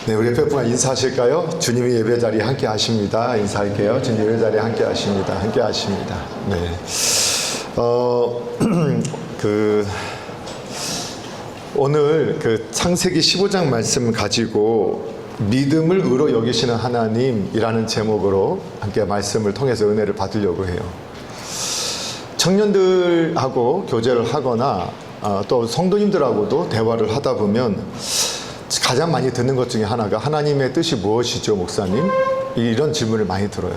네, 우리 옆에 분 인사하실까요? 주님이 예배 자리에 함께 하십니다. 인사할게요. 주님 예배 자리에 함께 하십니다. 함께 하십니다. 네. 오늘 창세기 15장 말씀 가지고 믿음을 의로 여기시는 하나님이라는 제목으로 함께 말씀을 통해서 은혜를 받으려고 해요. 청년들하고 교제를 하거나 또 성도님들하고도 대화를 하다 보면 가장 많이 듣는 것 중에 하나가 하나님의 뜻이 무엇이죠, 목사님? 이런 질문을 많이 들어요.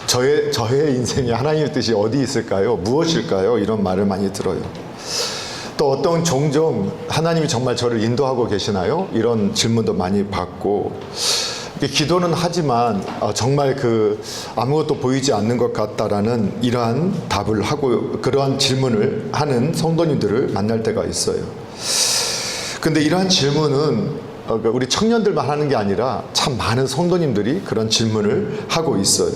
저의 인생에 하나님의 뜻이 어디 있을까요? 무엇일까요? 이런 말을 많이 들어요. 또 어떤 종종 하나님이 정말 저를 인도하고 계시나요? 이런 질문도 많이 받고, 기도는 하지만 정말 아무것도 보이지 않는 것 같다라는 이러한 답을 하고 그러한 질문을 하는 성도님들을 만날 때가 있어요. 근데 이러한 질문은 우리 청년들만 하는 게 아니라 참 많은 성도님들이 그런 질문을 하고 있어요.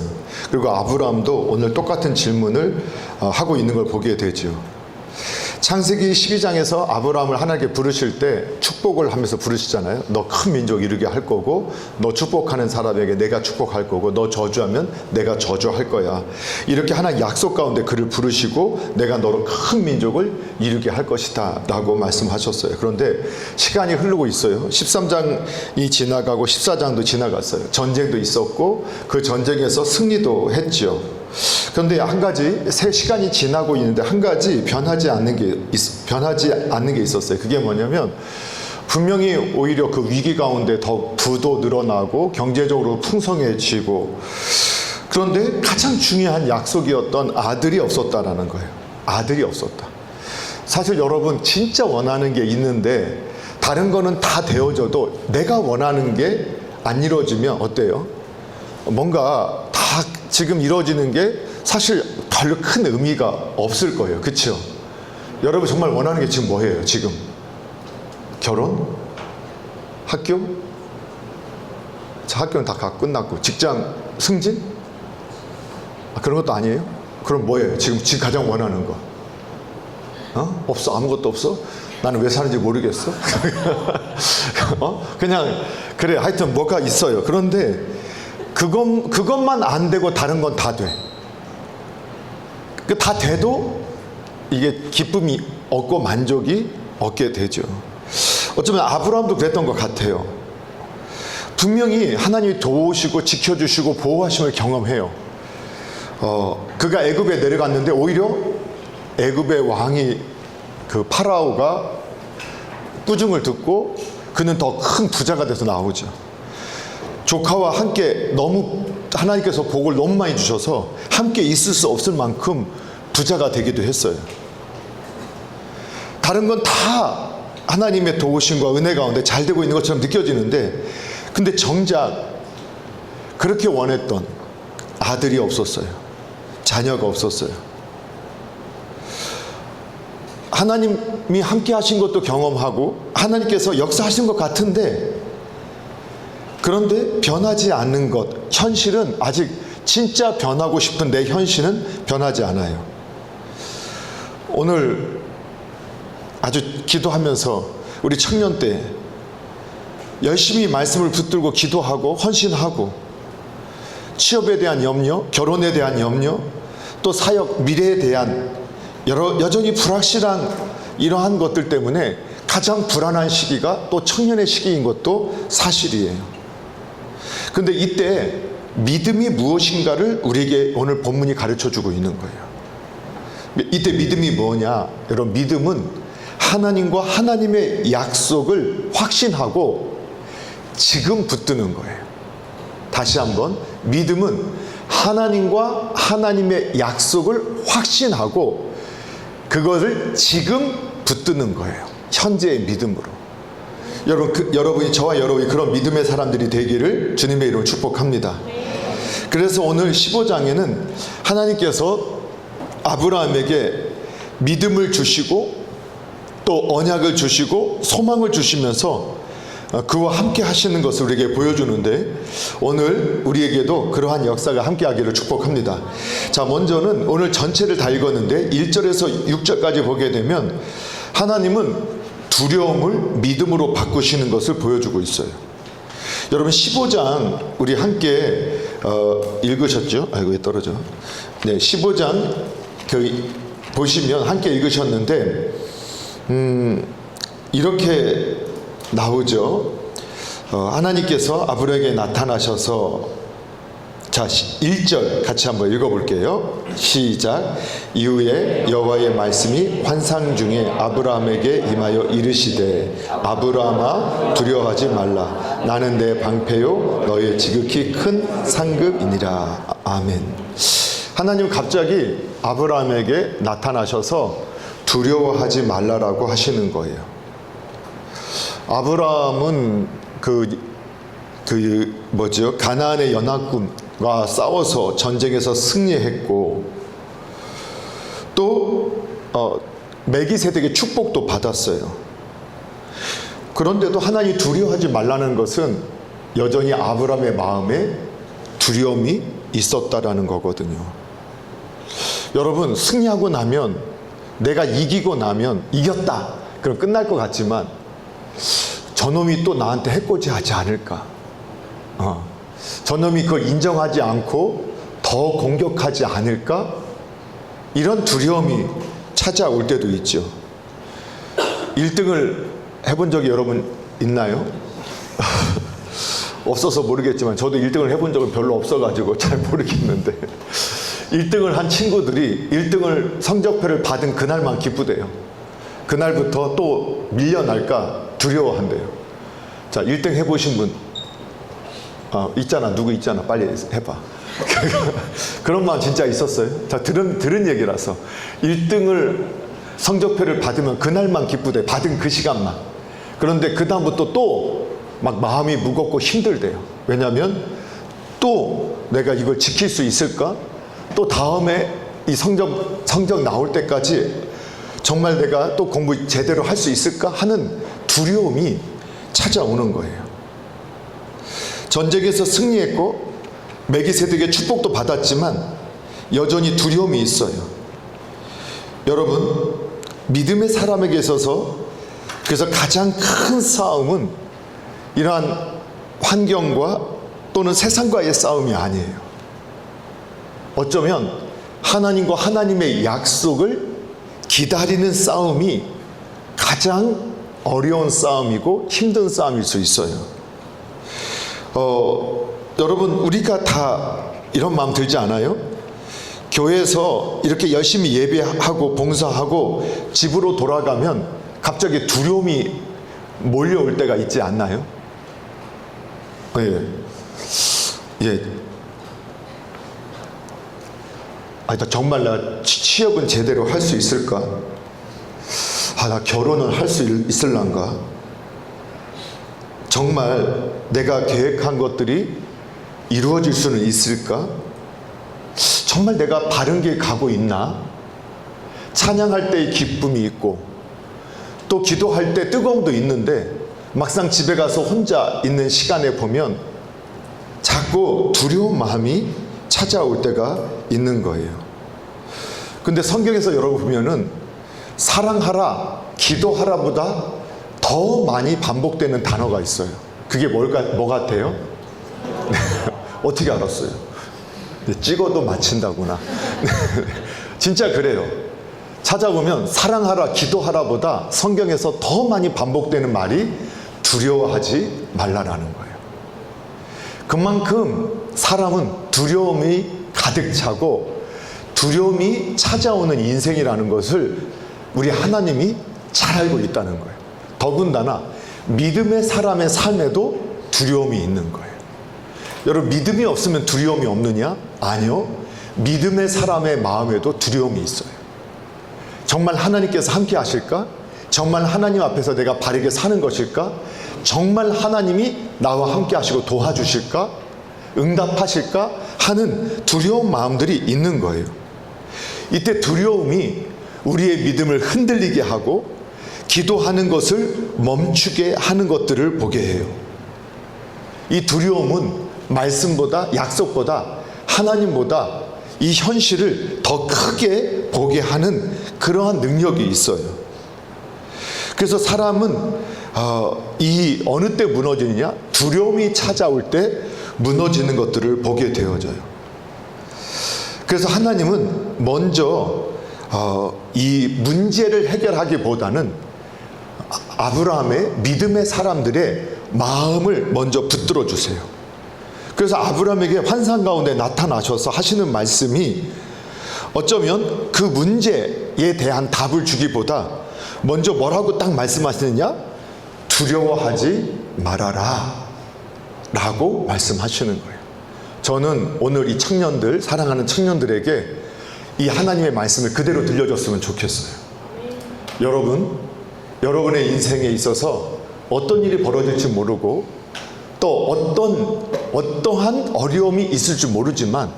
그리고 아브라함도 오늘 똑같은 질문을 하고 있는 걸 보게 되죠. 창세기 12장에서 아브라함을 하나님께 부르실 때 축복을 하면서 부르시잖아요. 너 큰 민족 이루게 할 거고, 너 축복하는 사람에게 내가 축복할 거고, 너 저주하면 내가 저주할 거야. 이렇게 하나님 약속 가운데 그를 부르시고 내가 너로 큰 민족을 이루게 할 것이다 라고 말씀하셨어요. 그런데 시간이 흐르고 있어요. 13장이 지나가고 14장도 지나갔어요. 전쟁도 있었고 그 전쟁에서 승리도 했죠. 그런데 한 가지, 새 시간이 지나고 있는데 한 가지 변하지 않는 게 있었어요. 그게 뭐냐면 분명히 오히려 그 위기 가운데 더 부도 늘어나고 경제적으로 풍성해지고, 그런데 가장 중요한 약속이었던 아들이 없었다라는 거예요. 아들이 없었다. 사실 여러분 진짜 원하는 게 있는데 다른 거는 다 되어져도 내가 원하는 게 안 이루어지면 어때요? 뭔가 다 지금 이루어지는 게 사실 별로 큰 의미가 없을 거예요. 그렇죠? 여러분 정말 원하는 게 지금 뭐예요? 지금 결혼? 학교? 자, 학교는 다 끝났고 직장 승진? 그런 것도 아니에요? 그럼 뭐예요? 지금 가장 원하는 거? 없어? 아무것도 없어? 나는 왜 사는지 모르겠어? 그냥 그래, 하여튼 뭐가 있어요. 그런데 그것만 안 되고 다른 건 다 돼. 다 돼도 이게 기쁨이 없고 만족이 없게 되죠. 어쩌면 아브라함도 그랬던 것 같아요. 분명히 하나님이 도우시고 지켜주시고 보호하심을 경험해요. 그가 애굽에 내려갔는데 오히려 애굽의 왕이 파라오가 꾸중을 듣고 그는 더 큰 부자가 돼서 나오죠. 조카와 함께 너무 하나님께서 복을 너무 많이 주셔서 함께 있을 수 없을 만큼 부자가 되기도 했어요. 다른 건 다 하나님의 도우심과 은혜 가운데 잘 되고 있는 것처럼 느껴지는데, 근데 정작 그렇게 원했던 아들이 없었어요. 자녀가 없었어요. 하나님이 함께 하신 것도 경험하고 하나님께서 역사하신 것 같은데, 그런데 변하지 않는 것, 현실은 아직 진짜 변하고 싶은 내 현실은 변하지 않아요. 오늘 아주 기도하면서 우리 청년 때 열심히 말씀을 붙들고 기도하고 헌신하고, 취업에 대한 염려, 결혼에 대한 염려, 또 사역, 미래에 대한 여전히 불확실한 이러한 것들 때문에 가장 불안한 시기가 또 청년의 시기인 것도 사실이에요. 근데 이때 믿음이 무엇인가를 우리에게 오늘 본문이 가르쳐주고 있는 거예요. 이때 믿음이 뭐냐? 여러분, 믿음은 하나님과 하나님의 약속을 확신하고 지금 붙드는 거예요. 다시 한번, 믿음은 하나님과 하나님의 약속을 확신하고 그것을 지금 붙드는 거예요. 현재의 믿음으로. 여러분이, 저와 여러분이 그런 믿음의 사람들이 되기를 주님의 이름으로 축복합니다. 그래서 오늘 15장에는 하나님께서 아브라함에게 믿음을 주시고 또 언약을 주시고 소망을 주시면서 그와 함께 하시는 것을 우리에게 보여주는데, 오늘 우리에게도 그러한 역사가 함께 하기를 축복합니다. 자, 먼저는 오늘 전체를 다 읽었는데 1절에서 6절까지 보게 되면 하나님은 두려움을 믿음으로 바꾸시는 것을 보여주고 있어요. 여러분 15장 우리 함께 읽으셨죠? 아이고 왜 떨어져? 네, 15장 보시면 함께 읽으셨는데 이렇게 나오죠. 하나님께서 아브라함에게 나타나셔서 자, 1절 같이 한번 읽어볼게요. 시작. 이후에 여호와의 말씀이 환상 중에 아브라함에게 임하여 이르시되 아브라함아 두려워하지 말라. 나는 내 방패요 너의 지극히 큰 상급이니라. 아멘. 하나님 갑자기 아브라함에게 나타나셔서 두려워하지 말라라고 하시는 거예요. 아브라함은 가나안의 연합군과 싸워서 전쟁에서 승리했고 또 멜기세덱의 축복도 받았어요. 그런데도 하나님이 두려워하지 말라는 것은 여전히 아브라함의 마음에 두려움이 있었다라는 거거든요. 여러분, 승리하고 나면 내가 이기고 나면 이겼다 그럼 끝날 것 같지만 저놈이 또 나한테 해코지하지 않을까, 저놈이 그걸 인정하지 않고 더 공격하지 않을까, 이런 두려움이 찾아올 때도 있죠. 1등을 해본 적이 여러분 있나요? 없어서 모르겠지만 저도 1등을 해본 적은 별로 없어가지고 잘 모르겠는데 1등을 한 친구들이 1등을 성적표를 받은 그날만 기쁘대요. 그날부터 또 밀려날까 두려워한대요. 자, 1등 해보신 분 있잖아. 누구 있잖아. 빨리 해봐. 그런 마음 진짜 있었어요. 자, 들은 얘기라서 1등을 성적표를 받으면 그날만 기쁘대. 받은 그 시간만. 그런데 그 다음부터 또 막 마음이 무겁고 힘들대요. 왜냐하면 또 내가 이걸 지킬 수 있을까? 또 다음에 이 성적 나올 때까지 정말 내가 또 공부 제대로 할 수 있을까 하는 두려움이 찾아오는 거예요. 전쟁에서 승리했고 멜기세덱의 축복도 받았지만 여전히 두려움이 있어요. 여러분, 믿음의 사람에게 있어서 그래서 가장 큰 싸움은 이러한 환경과 또는 세상과의 싸움이 아니에요. 어쩌면 하나님과 하나님의 약속을 기다리는 싸움이 가장 어려운 싸움이고 힘든 싸움일 수 있어요. 여러분, 우리가 다 이런 마음 들지 않아요? 교회에서 이렇게 열심히 예배하고 봉사하고 집으로 돌아가면 갑자기 두려움이 몰려올 때가 있지 않나요? 예. 정말 나 취업은 제대로 할 수 있을까? 나 결혼은 할 수 있을란가? 정말 내가 계획한 것들이 이루어질 수는 있을까? 정말 내가 바른 길 가고 있나? 찬양할 때의 기쁨이 있고 또 기도할 때 뜨거움도 있는데 막상 집에 가서 혼자 있는 시간에 보면 자꾸 두려운 마음이 찾아올 때가 있는 거예요. 근데 성경에서 여러분 보면은 사랑하라, 기도하라보다 더 많이 반복되는 단어가 있어요. 그게 뭐 같아요? 어떻게 알았어요? 찍어도 맞힌다구나. 진짜 그래요. 찾아보면 사랑하라, 기도하라보다 성경에서 더 많이 반복되는 말이 두려워하지 말라라는 거예요. 그만큼 사람은 두려움이 가득 차고 두려움이 찾아오는 인생이라는 것을 우리 하나님이 잘 알고 있다는 거예요. 더군다나 믿음의 사람의 삶에도 두려움이 있는 거예요. 여러분, 믿음이 없으면 두려움이 없느냐? 아니요. 믿음의 사람의 마음에도 두려움이 있어요. 정말 하나님께서 함께 하실까? 정말 하나님 앞에서 내가 바르게 사는 것일까? 정말 하나님이 나와 함께 하시고 도와주실까? 응답하실까? 하는 두려운 마음들이 있는 거예요. 이때 두려움이 우리의 믿음을 흔들리게 하고 기도하는 것을 멈추게 하는 것들을 보게 해요. 이 두려움은 말씀보다, 약속보다, 하나님보다 이 현실을 더 크게 보게 하는 그러한 능력이 있어요. 그래서 사람은 이 어느 때 무너지느냐? 두려움이 찾아올 때 무너지는 것들을 보게 되어져요. 그래서 하나님은 먼저 이 문제를 해결하기보다는 아브라함의 믿음의 사람들의 마음을 먼저 붙들어 주세요. 그래서 아브라함에게 환상 가운데 나타나셔서 하시는 말씀이 어쩌면 그 문제에 대한 답을 주기보다 먼저 뭐라고 딱 말씀하시느냐? 두려워하지 말아라 라고 말씀하시는 거예요. 저는 오늘 이 청년들, 사랑하는 청년들에게 이 하나님의 말씀을 그대로 들려줬으면 좋겠어요. 여러분의 인생에 있어서 어떤 일이 벌어질지 모르고 또 어떠한 어려움이 있을지 모르지만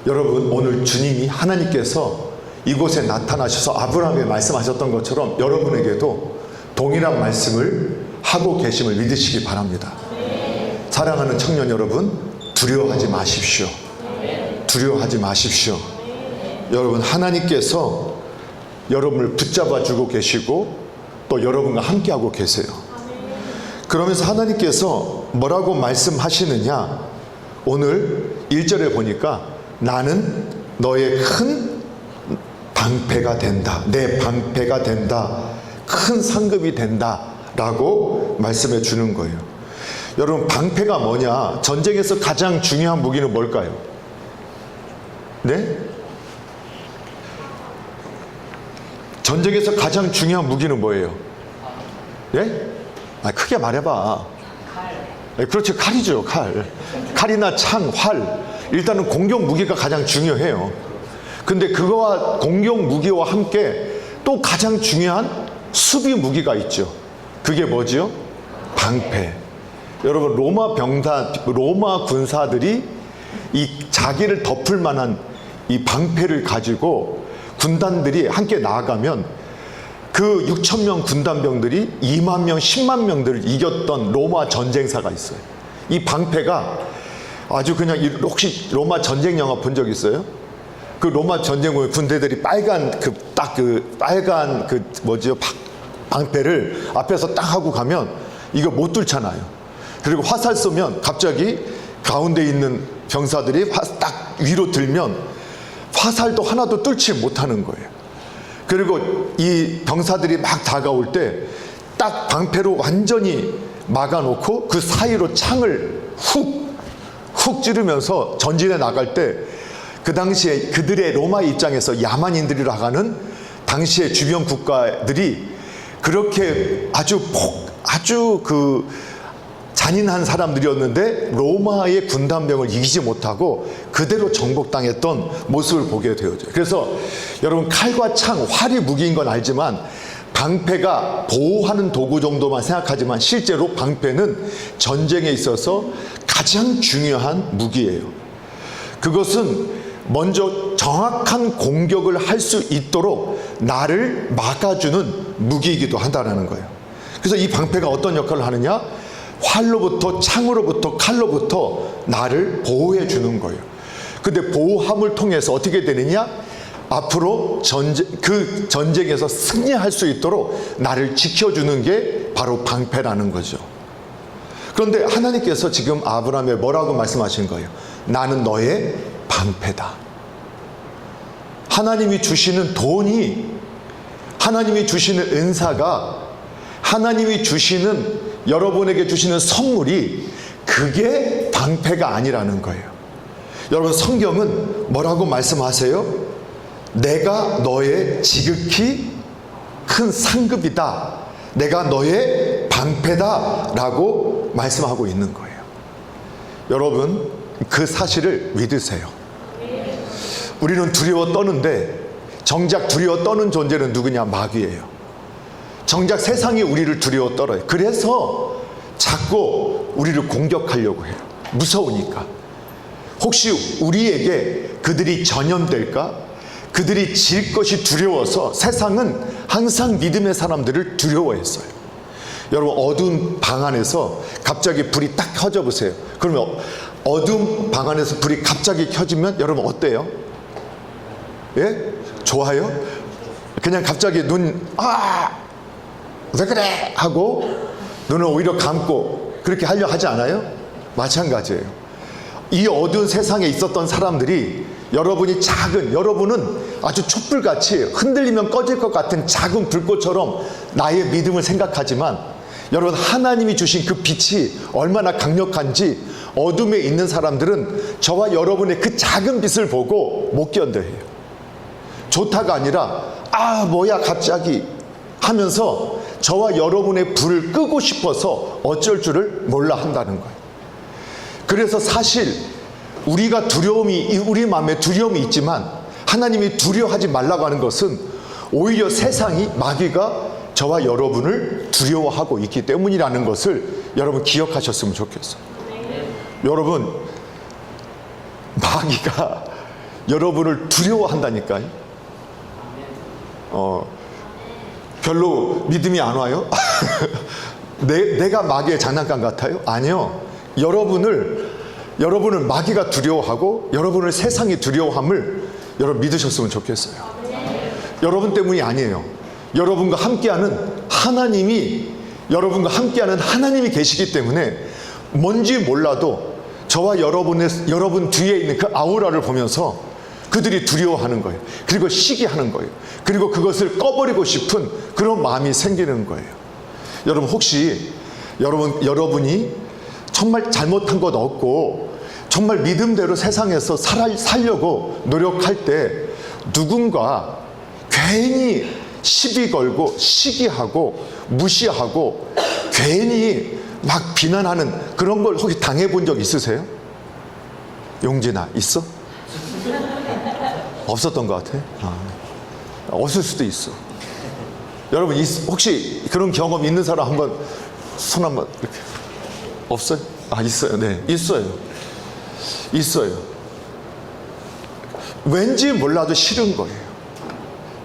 여러분, 오늘 주님이 하나님께서 이곳에 나타나셔서 아브라함에 말씀하셨던 것처럼 여러분에게도 동일한 말씀을 하고 계심을 믿으시기 바랍니다. 사랑하는 청년 여러분, 두려워하지 마십시오. 두려워하지 마십시오. 여러분, 하나님께서 여러분을 붙잡아 주고 계시고 또 여러분과 함께하고 계세요. 그러면서 하나님께서 뭐라고 말씀하시느냐? 오늘 1절에 보니까 나는 너의 큰 방패가 된다. 내 방패가 된다. 큰 상급이 된다. 라고 말씀해 주는 거예요. 여러분, 방패가 뭐냐? 전쟁에서 가장 중요한 무기는 뭘까요? 네? 전쟁에서 가장 중요한 무기는 뭐예요? 예? 크게 말해봐. 그렇죠. 칼이죠. 칼이나 창, 활. 일단은 공격 무기가 가장 중요해요. 근데 그거와 공격 무기와 함께 또 가장 중요한 수비 무기가 있죠. 그게 뭐지요? 방패. 여러분, 로마 군사들이 이 자기를 덮을 만한 이 방패를 가지고 군단들이 함께 나아가면 그 6,000명 군단병들이 2만 명, 10만 명들을 이겼던 로마 전쟁사가 있어요. 이 방패가 아주 그냥, 혹시 로마 전쟁 영화 본 적 있어요? 그 로마 전쟁 보면 군대들이 빨간 방패를 앞에서 딱 하고 가면 이거 못 뚫잖아요. 그리고 화살 쏘면 갑자기 가운데 있는 병사들이 딱 위로 들면 화살도 하나도 뚫지 못하는 거예요. 그리고 이 병사들이 막 다가올 때 딱 방패로 완전히 막아놓고 그 사이로 창을 훅 찌르면서 전진해 나갈 때 그 당시에 그들의 로마 입장에서 야만인들이라 하는 당시의 주변 국가들이 그렇게 아주 잔인한 사람들이었는데 로마의 군단병을 이기지 못하고 그대로 정복당했던 모습을 보게 되어져요. 그래서 여러분, 칼과 창, 활이 무기인 건 알지만 방패가 보호하는 도구 정도만 생각하지만 실제로 방패는 전쟁에 있어서 가장 중요한 무기예요. 그것은 먼저 정확한 공격을 할 수 있도록 나를 막아주는 무기이기도 한다는 거예요. 그래서 이 방패가 어떤 역할을 하느냐? 활로부터, 창으로부터, 칼로부터 나를 보호해 주는 거예요. 근데 보호함을 통해서 어떻게 되느냐? 앞으로 그 전쟁에서 승리할 수 있도록 나를 지켜주는 게 바로 방패라는 거죠. 그런데 하나님께서 지금 아브라함에 뭐라고 말씀하신 거예요? 나는 너의 방패다. 하나님이 주시는 돈이, 하나님이 주시는 은사가, 하나님이 주시는, 여러분에게 주시는 선물이 그게 방패가 아니라는 거예요. 여러분, 성경은 뭐라고 말씀하세요? 내가 너의 지극히 큰 상급이다. 내가 너의 방패다. 라고 말씀하고 있는 거예요. 여러분, 그 사실을 믿으세요. 우리는 두려워 떠는데 정작 두려워 떠는 존재는 누구냐? 마귀예요. 정작 세상이 우리를 두려워 떨어요. 그래서 자꾸 우리를 공격하려고 해요. 무서우니까. 혹시 우리에게 그들이 전염될까? 그들이 질 것이 두려워서 세상은 항상 믿음의 사람들을 두려워했어요. 여러분, 어두운 방 안에서 갑자기 불이 딱 켜져 보세요. 그러면 어두운 방 안에서 불이 갑자기 켜지면 여러분 어때요? 예? 좋아요? 그냥 갑자기 왜 그래? 하고 눈을 오히려 감고 그렇게 하려 하지 않아요? 마찬가지예요. 이 어두운 세상에 있었던 사람들이 여러분은 아주 촛불같이 흔들리면 꺼질 것 같은 작은 불꽃처럼 나의 믿음을 생각하지만 여러분, 하나님이 주신 그 빛이 얼마나 강력한지 어둠에 있는 사람들은 저와 여러분의 그 작은 빛을 보고 못 견뎌해요. 좋다가 아니라 뭐야 갑자기 하면서 저와 여러분의 불을 끄고 싶어서 어쩔 줄을 몰라 한다는 거예요. 그래서 사실 우리가 우리 마음에 두려움이 있지만 하나님이 두려워하지 말라고 하는 것은 오히려 세상이, 마귀가 저와 여러분을 두려워하고 있기 때문이라는 것을 여러분 기억하셨으면 좋겠어요. 여러분, 마귀가 여러분을 두려워한다니까요. 별로 믿음이 안 와요? 내가 마귀의 장난감 같아요? 아니요. 여러분을 마귀가 두려워하고 여러분을 세상이 두려워함을 여러분 믿으셨으면 좋겠어요. 여러분 때문이 아니에요. 여러분과 함께하는 하나님이 계시기 때문에 뭔지 몰라도 저와 여러분 뒤에 있는 그 아우라를 보면서 그들이 두려워하는 거예요. 그리고 시기하는 거예요. 그리고 그것을 꺼버리고 싶은 그런 마음이 생기는 거예요. 여러분, 혹시 여러분이 정말 잘못한 것 없고 정말 믿음대로 세상에서 살려고 노력할 때 누군가 괜히 시비 걸고 시기하고 무시하고 괜히 막 비난하는 그런 걸 혹시 당해본 적 있으세요? 용진아, 있어? 없었던 것 같아? 없을 수도 있어. 여러분, 혹시 그런 경험 있는 사람 한번 손 한번 이렇게. 없어요? 있어요. 네, 있어요. 왠지 몰라도 싫은 거예요.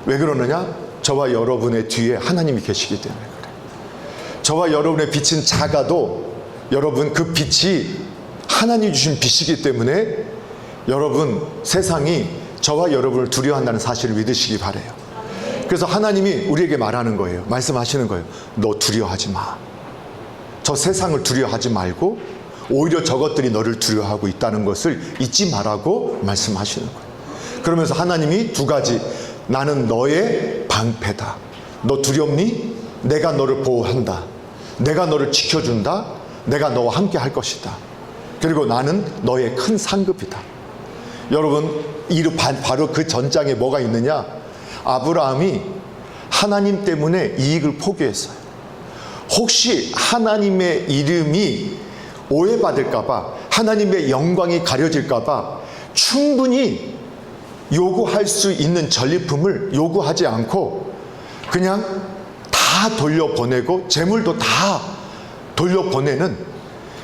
왜 그러느냐? 저와 여러분의 뒤에 하나님이 계시기 때문에 그래요. 저와 여러분의 빛은 작아도 여러분, 그 빛이 하나님이 주신 빛이기 때문에 여러분, 세상이 저와 여러분을 두려워한다는 사실을 믿으시기 바라요. 그래서 하나님이 우리에게 말하는 거예요. 말씀하시는 거예요. 너 두려워하지 마. 저 세상을 두려워하지 말고 오히려 저것들이 너를 두려워하고 있다는 것을 잊지 말라고 말씀하시는 거예요. 그러면서 하나님이 두 가지, 나는 너의 방패다. 너 두렵니? 내가 너를 보호한다. 내가 너를 지켜준다. 내가 너와 함께 할 것이다. 그리고 나는 너의 큰 상급이다. 여러분, 바로 그 전장에 뭐가 있느냐? 아브라함이 하나님 때문에 이익을 포기했어요. 혹시 하나님의 이름이 오해받을까봐, 하나님의 영광이 가려질까봐 충분히 요구할 수 있는 전리품을 요구하지 않고 그냥 다 돌려보내고 재물도 다 돌려보내는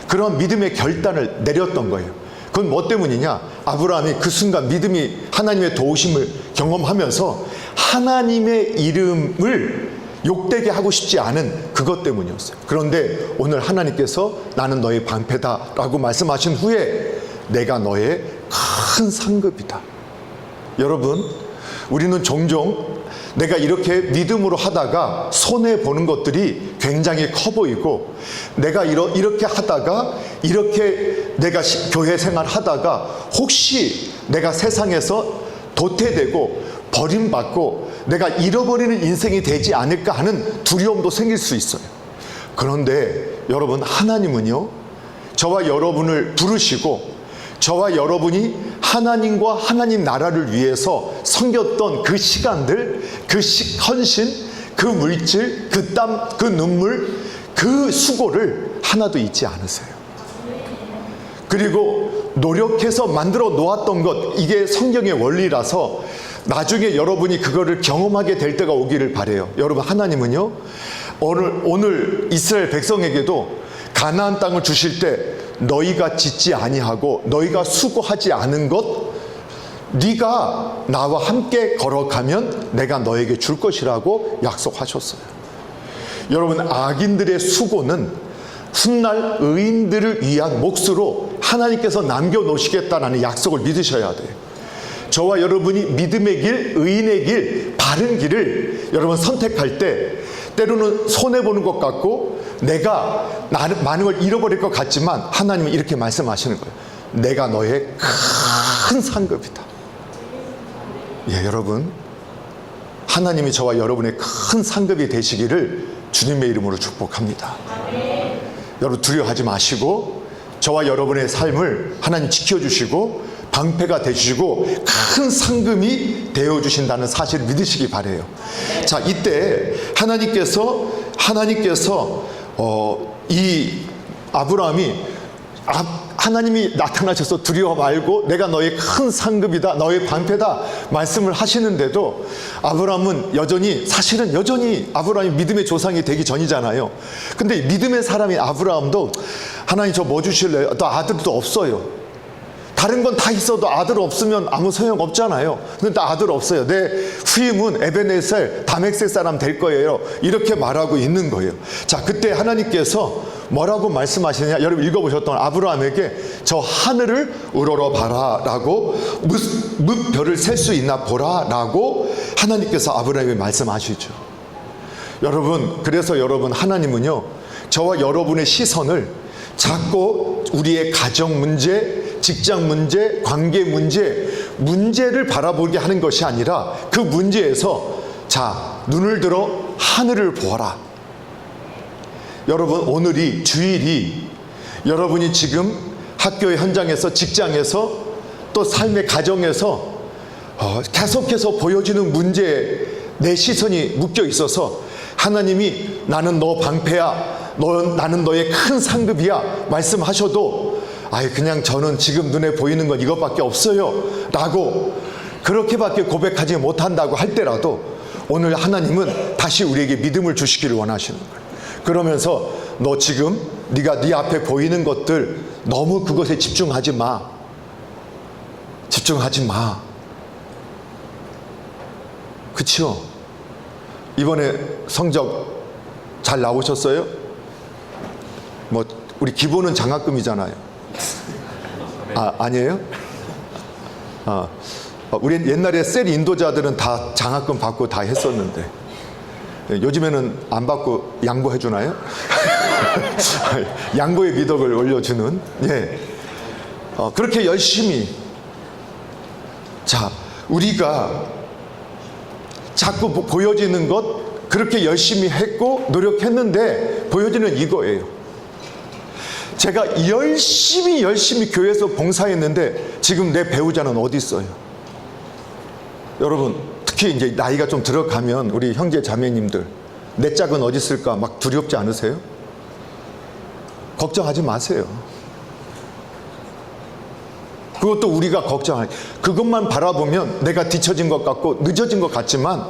그런 믿음의 결단을 내렸던 거예요. 그건 뭐 때문이냐? 아브라함이 그 순간 믿음이 하나님의 도우심을 경험하면서 하나님의 이름을 욕되게 하고 싶지 않은 그것 때문이었어요. 그런데 오늘 하나님께서 나는 너의 방패다 라고 말씀하신 후에 내가 너의 큰 상급이다. 여러분, 우리는 종종 내가 이렇게 믿음으로 하다가 손해보는 것들이 굉장히 커 보이고, 내가 이렇게 하다가 이렇게 내가 교회 생활 하다가 혹시 내가 세상에서 도태되고 버림받고 내가 잃어버리는 인생이 되지 않을까 하는 두려움도 생길 수 있어요. 그런데 여러분, 하나님은요, 저와 여러분을 부르시고 저와 여러분이 하나님과 하나님 나라를 위해서 섬겼던 그 시간들, 그 헌신, 그 물질, 그 땀, 그 눈물, 그 수고를 하나도 잊지 않으세요. 그리고 노력해서 만들어 놓았던 것, 이게 성경의 원리라서 나중에 여러분이 그거를 경험하게 될 때가 오기를 바라요. 여러분, 하나님은요, 오늘 이스라엘 백성에게도 가나안 땅을 주실 때 너희가 짓지 아니하고 너희가 수고하지 않은 것, 네가 나와 함께 걸어가면 내가 너에게 줄 것이라고 약속하셨어요. 여러분, 악인들의 수고는 훗날 의인들을 위한 몫으로 하나님께서 남겨놓으시겠다는 약속을 믿으셔야 돼요. 저와 여러분이 믿음의 길, 의인의 길, 바른 길을 여러분 선택할 때 때로는 손해보는 것 같고 내가 많은 걸 잃어버릴 것 같지만 하나님은 이렇게 말씀하시는 거예요. 내가 너의 큰 상급이다. 예, 여러분, 하나님이 저와 여러분의 큰 상급이 되시기를 주님의 이름으로 축복합니다. 여러분, 두려워하지 마시고 저와 여러분의 삶을 하나님 지켜주시고 방패가 되시고 큰 상금이 되어주신다는 사실을 믿으시기 바라요. 자, 이때 하나님께서 이 아브라함이 하나님이 나타나셔서 두려워 말고 내가 너의 큰 상급이다, 너의 방패다 말씀을 하시는데도 아브라함은 사실은 여전히 아브라함이 믿음의 조상이 되기 전이잖아요. 근데 믿음의 사람인 아브라함도 하나님 저 뭐 주실래요? 또 아들도 없어요. 다른 건 다 있어도 아들 없으면 아무 소용 없잖아요. 근데 아들 없어요. 내 후임은 에베네셀 다메섹 사람 될 거예요. 이렇게 말하고 있는 거예요. 자, 그때 하나님께서 뭐라고 말씀하시느냐? 여러분 읽어보셨던 아브라함에게 저 하늘을 우러러봐라 라고 무별을 셀 수 있나 보라 라고 하나님께서 아브라함에게 말씀하시죠. 여러분, 그래서 여러분, 하나님은요 저와 여러분의 시선을 자꾸 우리의 가정 문제, 직장 문제, 관계 문제를 바라보게 하는 것이 아니라 그 문제에서 자, 눈을 들어 하늘을 보아라. 여러분, 오늘이 주일이 여러분이 지금 학교의 현장에서, 직장에서, 또 삶의 가정에서 계속해서 보여지는 문제에 내 시선이 묶여 있어서 하나님이 나는 너 방패야, 나는 너의 큰 상급이야 말씀하셔도 그냥 저는 지금 눈에 보이는 건 이것밖에 없어요 라고 그렇게밖에 고백하지 못한다고 할 때라도 오늘 하나님은 다시 우리에게 믿음을 주시기를 원하시는 거예요. 그러면서 너 지금 네가 네 앞에 보이는 것들 너무 그것에 집중하지 마. 그치요? 이번에 성적 잘 나오셨어요? 뭐 우리 기본은 장학금이잖아요. 아니에요? 우리 옛날에 셀 인도자들은 다 장학금 받고 다 했었는데 요즘에는 안 받고 양보해 주나요? 양보의 미덕을 올려주는, 예. 그렇게 열심히, 자, 우리가 자꾸 보여지는 것 그렇게 열심히 했고 노력했는데 보여지는 이거예요. 제가 열심히 교회에서 봉사했는데 지금 내 배우자는 어디 있어요? 여러분, 특히 이제 나이가 좀 들어가면 우리 형제 자매님들 내 짝은 어디 있을까 막 두렵지 않으세요? 걱정하지 마세요. 그것도 우리가 걱정할, 그것만 바라보면 내가 뒤처진 것 같고 늦어진 것 같지만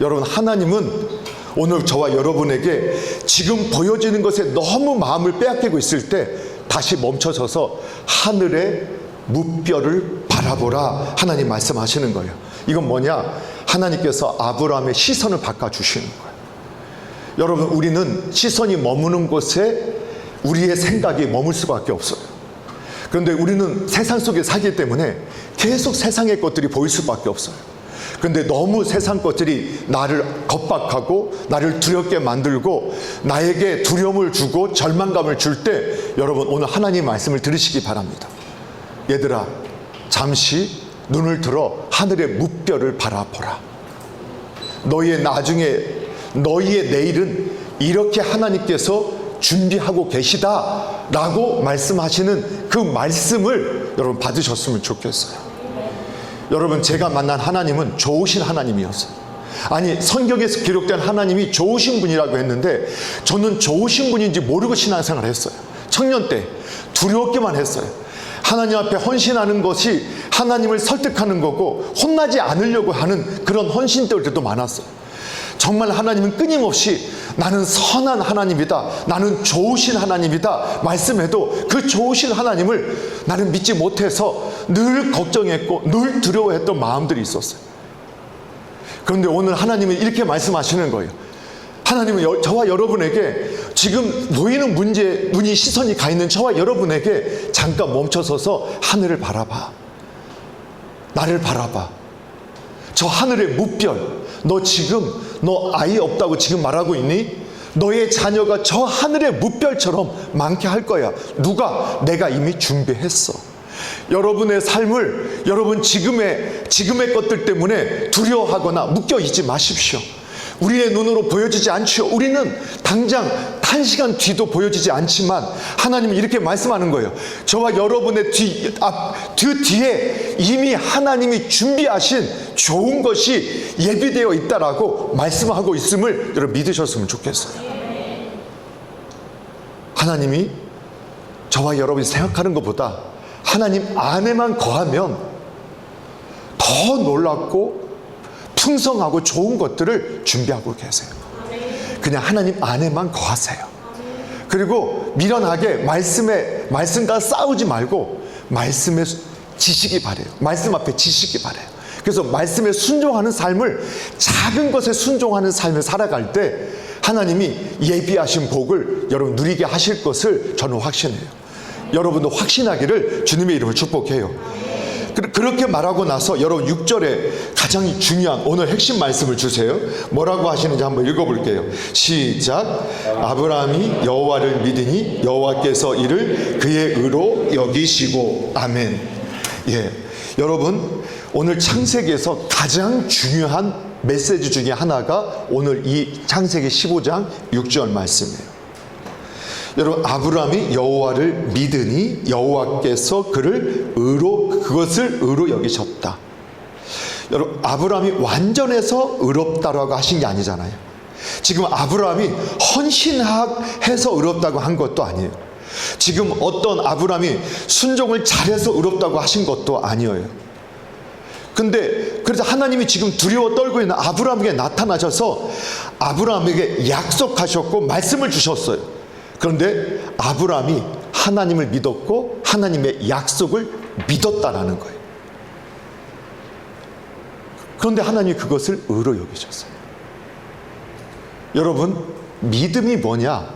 여러분, 하나님은 오늘 저와 여러분에게 지금 보여지는 것에 너무 마음을 빼앗기고 있을 때 다시 멈춰서서 하늘의 무별을 바라보라 하나님 말씀하시는 거예요. 이건 뭐냐? 하나님께서 아브라함의 시선을 바꿔주시는 거예요. 여러분, 우리는 시선이 머무는 곳에 우리의 생각이 머물 수밖에 없어요. 그런데 우리는 세상 속에 살기 때문에 계속 세상의 것들이 보일 수밖에 없어요. 그런데 너무 세상 것들이 나를 겁박하고 나를 두렵게 만들고 나에게 두려움을 주고 절망감을 줄 때 여러분, 오늘 하나님의 말씀을 들으시기 바랍니다. 얘들아, 잠시 눈을 들어 하늘의 무별을 바라보라. 너희의 나중에, 너희의 내일은 이렇게 하나님께서 준비하고 계시다 라고 말씀하시는 그 말씀을 여러분 받으셨으면 좋겠어요. 여러분, 제가 만난 하나님은 좋으신 하나님이었어요. 아니, 성경에서 기록된 하나님이 좋으신 분이라고 했는데 저는 좋으신 분인지 모르고 신앙생활을 했어요. 청년 때 두렵기만 했어요. 하나님 앞에 헌신하는 것이 하나님을 설득하는 거고 혼나지 않으려고 하는 그런 헌신들도 많았어요. 정말 하나님은 끊임없이 나는 선한 하나님이다, 나는 좋으신 하나님이다 말씀해도 그 좋으신 하나님을 나는 믿지 못해서 늘 걱정했고 늘 두려워했던 마음들이 있었어요. 그런데 오늘 하나님은 이렇게 말씀하시는 거예요. 하나님은 저와 여러분에게 지금 보이는 문이 시선이 가 있는 저와 여러분에게 잠깐 멈춰서서 하늘을 바라봐. 나를 바라봐. 저 하늘의 무별, 너 지금 너 아이 없다고 지금 말하고 있니? 너의 자녀가 저 하늘의 무별처럼 많게 할 거야. 누가? 내가 이미 준비했어. 여러분의 삶을 여러분 지금의 것들 때문에 두려워하거나 묶여 있지 마십시오. 우리의 눈으로 보여지지 않죠. 우리는 당장 단시간 뒤도 보여지지 않지만 하나님은 이렇게 말씀하는 거예요. 저와 여러분의 뒤에 이미 하나님이 준비하신 좋은 것이 예비되어 있다라고 말씀하고 있음을 여러분 믿으셨으면 좋겠어요. 하나님이 저와 여러분이 생각하는 것보다 하나님 안에만 거하면 더 놀랍고 풍성하고 좋은 것들을 준비하고 계세요. 그냥 하나님 안에만 거하세요. 그리고 미련하게 말씀과 싸우지 말고 말씀에 지시기 바래요. 말씀 앞에 지시기 바래요. 그래서 말씀에 순종하는 삶을, 작은 것에 순종하는 삶을 살아갈 때 하나님이 예비하신 복을 여러분 누리게 하실 것을 저는 확신해요. 여러분도 확신하기를 주님의 이름으로 축복해요. 그렇게 말하고 나서 여러분 6절에 가장 중요한 오늘 핵심 말씀을 주세요. 뭐라고 하시는지 한번 읽어볼게요. 시작. 아브라함이 여호와를 믿으니 여호와께서 이를 그의 의로 여기시고. 아멘. 예, 여러분 오늘 창세기에서 가장 중요한 메시지 중에 하나가 오늘 이 창세기 15장 6절 말씀이에요. 여러분 아브라함이 여호와를 믿으니 여호와께서 그것을 의로 여기셨다. 여러분 아브라함이 완전해서 의롭다라고 하신 게 아니잖아요. 지금 아브라함이 헌신해서 의롭다고 한 것도 아니에요. 지금 어떤 아브라함이 순종을 잘해서 의롭다고 하신 것도 아니에요. 근데 그래서 하나님이 지금 두려워 떨고 있는 아브라함에게 나타나셔서 아브라함에게 약속하셨고 말씀을 주셨어요. 그런데 아브라함이 하나님을 믿었고 하나님의 약속을 믿었다라는 거예요. 그런데 하나님이 그것을 의로 여기셨어요. 여러분 믿음이 뭐냐?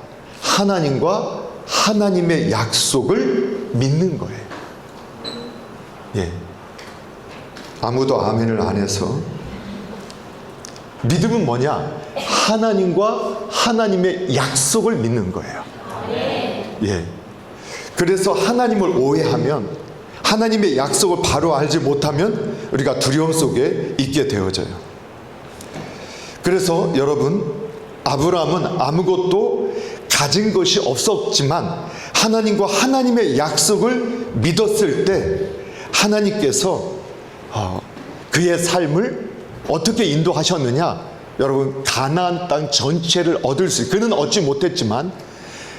하나님과 하나님의 약속을 믿는 거예요. 예. 아무도 아멘을 안 해서. 믿음은 뭐냐? 하나님과 하나님의 약속을 믿는 거예요. 예. 그래서 하나님을 오해하면, 하나님의 약속을 바로 알지 못하면 우리가 두려움 속에 있게 되어져요. 그래서 여러분 아브라함은 아무것도 가진 것이 없었지만 하나님과 하나님의 약속을 믿었을 때 하나님께서 그의 삶을 어떻게 인도하셨느냐? 여러분 가나안 땅 전체를 얻을 수, 그는 얻지 못했지만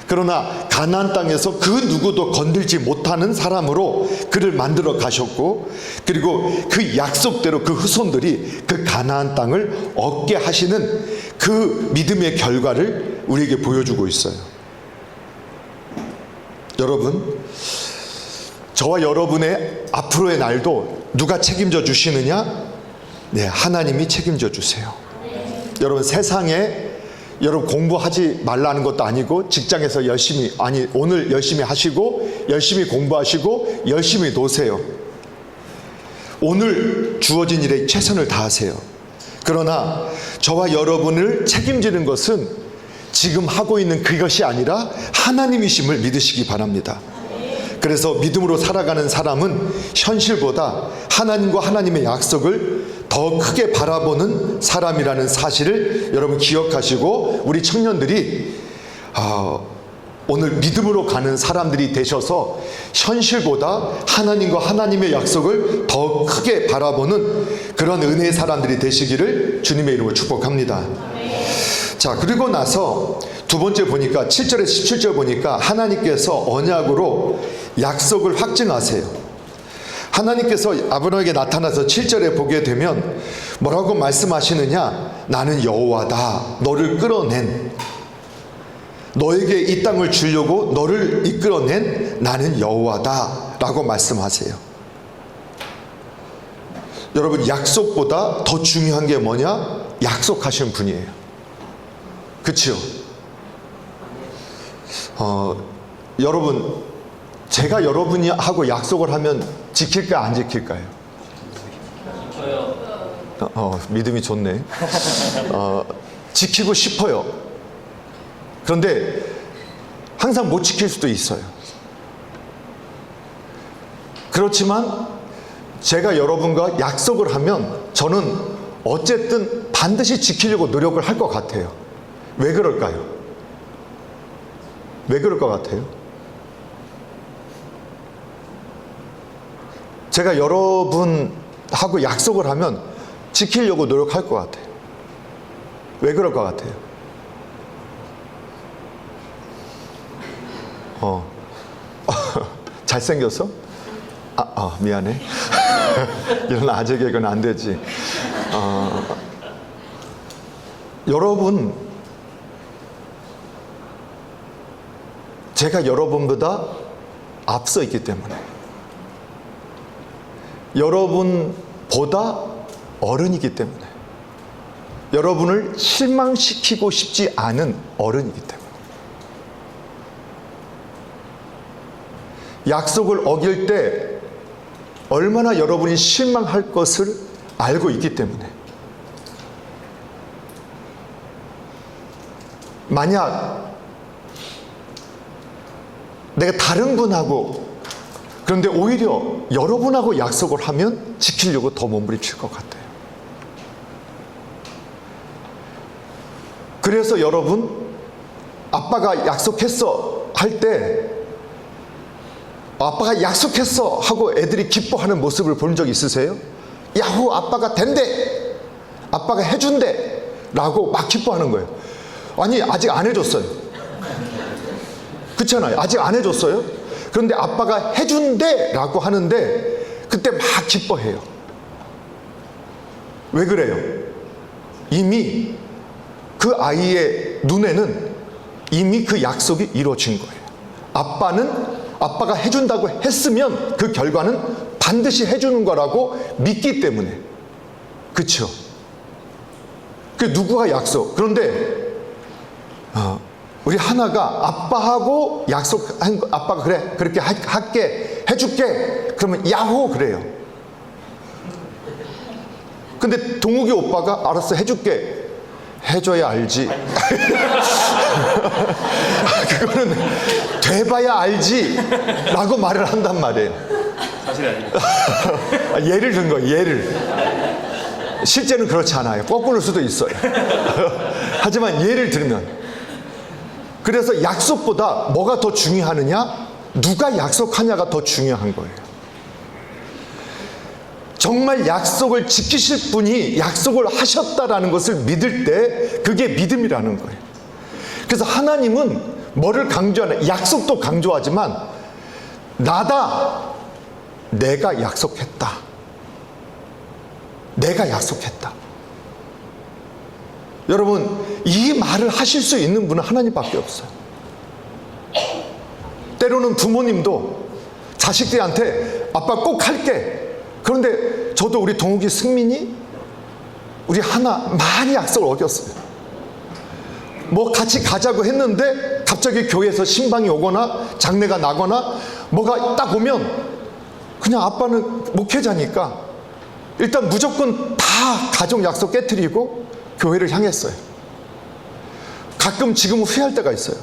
그러나 가나안 땅에서 그 누구도 건들지 못하는 사람으로 그를 만들어 가셨고, 그리고 그 약속대로 그 후손들이 그 가나안 땅을 얻게 하시는 그 믿음의 결과를 우리에게 보여주고 있어요. 여러분 저와 여러분의 앞으로의 날도 누가 책임져 주시느냐? 네, 하나님이 책임져 주세요. 여러분 세상에 여러분 공부하지 말라는 것도 아니고 직장에서 오늘 열심히 하시고 열심히 공부하시고 열심히 노세요. 오늘 주어진 일에 최선을 다하세요. 그러나 저와 여러분을 책임지는 것은 지금 하고 있는 그것이 아니라 하나님이심을 믿으시기 바랍니다. 그래서 믿음으로 살아가는 사람은 현실보다 하나님과 하나님의 약속을 더 크게 바라보는 사람이라는 사실을 여러분 기억하시고, 우리 청년들이 오늘 믿음으로 가는 사람들이 되셔서 현실보다 하나님과 하나님의 약속을 더 크게 바라보는 그런 은혜의 사람들이 되시기를 주님의 이름으로 축복합니다. 자, 그리고 나서 두 번째 보니까 7절에 17절 보니까 하나님께서 언약으로 약속을 확증하세요. 하나님께서 아브라함에게 나타나서 7절에 보게 되면 뭐라고 말씀하시느냐? 나는 여호와다. 너를 끌어낸, 너에게 이 땅을 주려고 너를 이끌어낸 나는 여호와다 라고 말씀하세요. 여러분 약속보다 더 중요한 게 뭐냐? 약속하신 분이에요. 그치요? 여러분 제가 여러분하고 약속을 하면 지킬까요? 안 지킬까요? 지켜요. 믿음이 좋네. 지키고 싶어요. 그런데 항상 못 지킬 수도 있어요. 그렇지만 제가 여러분과 약속을 하면 저는 어쨌든 반드시 지키려고 노력을 할 것 같아요. 왜 그럴까요? 왜 그럴 것 같아요? 제가 여러분하고 약속을 하면 지키려고 노력할 것 같아요. 왜 그럴 것 같아요? 잘생겼어? 미안해. 이런 아재 개그는 안 되지. 여러분, 제가 여러분보다 앞서 있기 때문에, 여러분보다 어른이기 때문에, 여러분을 실망시키고 싶지 않은 어른이기 때문에, 약속을 어길 때 얼마나 여러분이 실망할 것을 알고 있기 때문에, 만약 내가 다른 분하고, 그런데 오히려 여러분하고 약속을 하면 지키려고 더 몸부림칠 것 같아요. 그래서 여러분, 아빠가 약속했어 할 때, 아빠가 약속했어 하고 애들이 기뻐하는 모습을 본 적 있으세요? 야호, 아빠가 된대, 아빠가 해준대 라고 막 기뻐하는 거예요. 아니, 아직 안 해줬어요. 그렇잖아요. 아직 안 해줬어요. 그런데 아빠가 해준대 라고 하는데 그때 막 기뻐해요. 왜 그래요? 이미 그 아이의 눈에는 이미 그 약속이 이루어진 거예요. 아빠가 해준다고 했으면 그 결과는 반드시 해주는 거라고 믿기 때문에. 그렇죠? 그 누구가 약속? 그런데 우리 하나가 아빠하고 약속한, 아빠가 그래, 그렇게 할게, 해줄게, 그러면 야호 그래요. 근데 동욱이 오빠가 알았어, 해줄게, 해줘야 알지. 그거는 돼봐야 알지 라고 말을 한단 말이에요. 사실 아닙니다. 예를 든 거예요. 예를. 실제는 그렇지 않아요. 거꾸로일 수도 있어요. 하지만 예를 들면, 그래서 약속보다 뭐가 더 중요하느냐? 누가 약속하냐가 더 중요한 거예요. 정말 약속을 지키실 분이 약속을 하셨다라는 것을 믿을 때 그게 믿음이라는 거예요. 그래서 하나님은 뭐를 강조하냐? 약속도 강조하지만 나다, 내가 약속했다, 내가 약속했다. 여러분, 이 말을 하실 수 있는 분은 하나님밖에 없어요. 때로는 부모님도 자식들한테 아빠 꼭 할게, 그런데 저도 우리 동욱이, 승민이, 우리 하나 많이 약속을 어겼어요. 뭐 같이 가자고 했는데 갑자기 교회에서 신방이 오거나 장례가 나거나 뭐가 딱 오면 그냥 아빠는 목회자니까 일단 무조건 다 가족 약속 깨트리고 교회를 향했어요. 가끔 지금은 후회할 때가 있어요.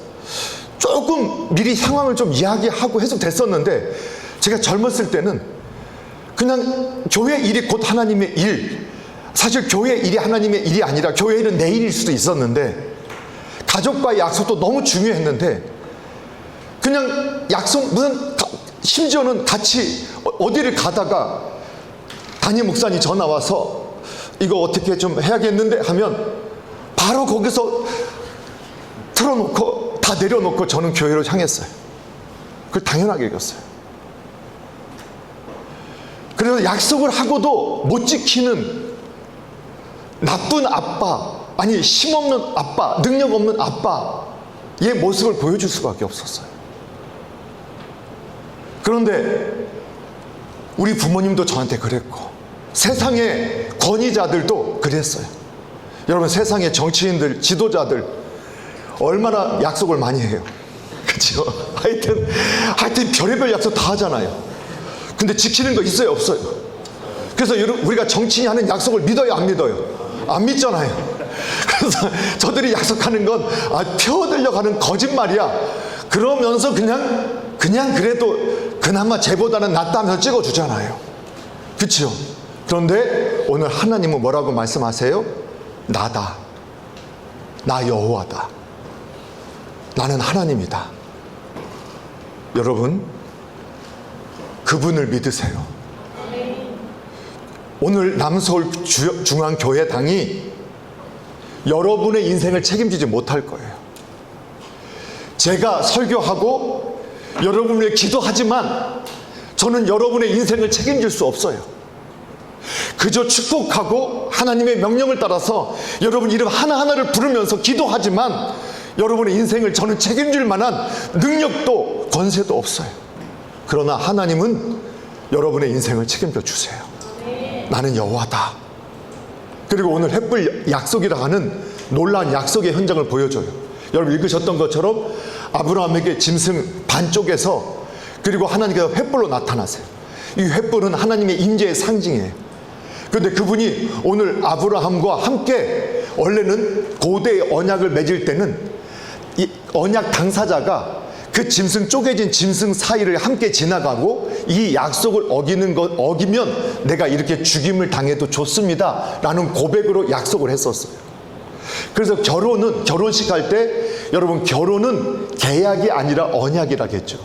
조금 미리 상황을 좀 이야기하고 해서 됐었는데, 제가 젊었을 때는 그냥 교회 일이 곧 하나님의 일, 사실 교회 일이 하나님의 일이 아니라 교회 일은 내 일일 수도 있었는데, 가족과의 약속도 너무 중요했는데, 그냥 약속, 심지어는 같이 어디를 가다가 담임 목사님 전화 와서 이거 어떻게 좀 해야겠는데 하면 바로 거기서 틀어놓고 다 내려놓고 저는 교회로 향했어요. 그걸 당연하게 여겼어요. 그래서 약속을 하고도 못 지키는 나쁜 아빠, 아니 힘없는 아빠, 능력 없는 아빠의 모습을 보여줄 수밖에 없었어요. 그런데 우리 부모님도 저한테 그랬고, 세상의 권위자들도 그랬어요. 여러분, 세상의 정치인들, 지도자들 얼마나 약속을 많이 해요. 그렇죠? 하여튼 별의별 약속 다 하잖아요. 근데 지키는 거 있어요, 없어요? 그래서 우리가 정치인이 하는 약속을 믿어요, 안 믿어요? 안 믿잖아요. 그래서 저들이 약속하는 건 펴들려가는 거짓말이야. 그러면서 그냥 그래도 그나마 쟤보다는 낫다 하면서 찍어주잖아요. 그렇죠? 그런데 오늘 하나님은 뭐라고 말씀하세요? 나다. 나 여호와다. 나는 하나님이다. 여러분, 그분을 믿으세요. 오늘 남서울 중앙교회당이 여러분의 인생을 책임지지 못할 거예요. 제가 설교하고 여러분을 위해 기도하지만 저는 여러분의 인생을 책임질 수 없어요. 그저 축복하고 하나님의 명령을 따라서 여러분 이름 하나하나를 부르면서 기도하지만 여러분의 인생을 저는 책임질 만한 능력도 권세도 없어요. 그러나 하나님은 여러분의 인생을 책임져 주세요. 나는 여호와다. 그리고 오늘 횃불 약속이라 하는 놀라운 약속의 현장을 보여줘요. 여러분 읽으셨던 것처럼 아브라함에게 짐승 반쪽에서 그리고 하나님께서 횃불로 나타나세요. 이 횃불은 하나님의 임재의 상징이에요. 그런데 그분이 오늘 아브라함과 함께 원래는 고대의 언약을 맺을 때는 이 언약 당사자가 그 짐승 쪼개진 짐승 사이를 함께 지나가고 이 약속을 어기면 내가 이렇게 죽임을 당해도 좋습니다 라는 고백으로 약속을 했었어요. 그래서 결혼식 할 때 여러분 결혼은 계약이 아니라 언약이라겠죠.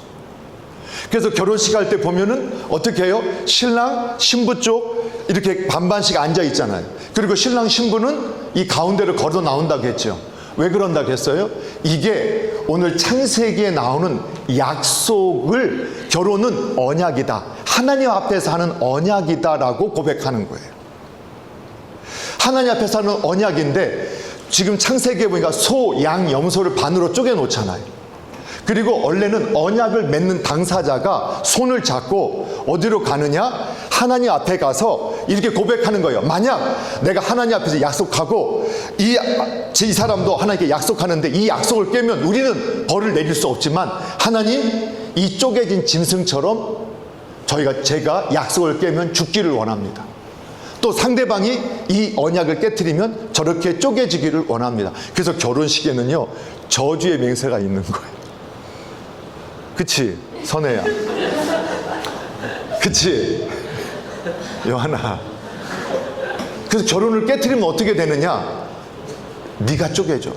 그래서 결혼식 할 때 보면은 어떻게 해요? 신랑 신부 쪽 이렇게 반반씩 앉아 있잖아요. 그리고 신랑 신부는 이 가운데를 걸어 나온다고 했죠. 왜 그런다고 했어요? 이게 오늘 창세기에 나오는 약속을 결혼은 언약이다. 하나님 앞에서 하는 언약이다라고 고백하는 거예요. 하나님 앞에서 하는 언약인데 지금 창세기에 보니까 소, 양, 염소를 반으로 쪼개 놓잖아요. 그리고 원래는 언약을 맺는 당사자가 손을 잡고 어디로 가느냐? 하나님 앞에 가서 이렇게 고백하는 거예요. 만약 내가 하나님 앞에서 약속하고 이 사람도 하나님께 약속하는데 이 약속을 깨면 우리는 벌을 내릴 수 없지만 하나님 이 쪼개진 짐승처럼 제가 약속을 깨면 죽기를 원합니다. 또 상대방이 이 언약을 깨트리면 저렇게 쪼개지기를 원합니다. 그래서 결혼식에는요 저주의 맹세가 있는 거예요. 그치 선혜야? 그치 요한아? 그래서 결혼을 깨트리면 어떻게 되느냐? 네가 쪼개져.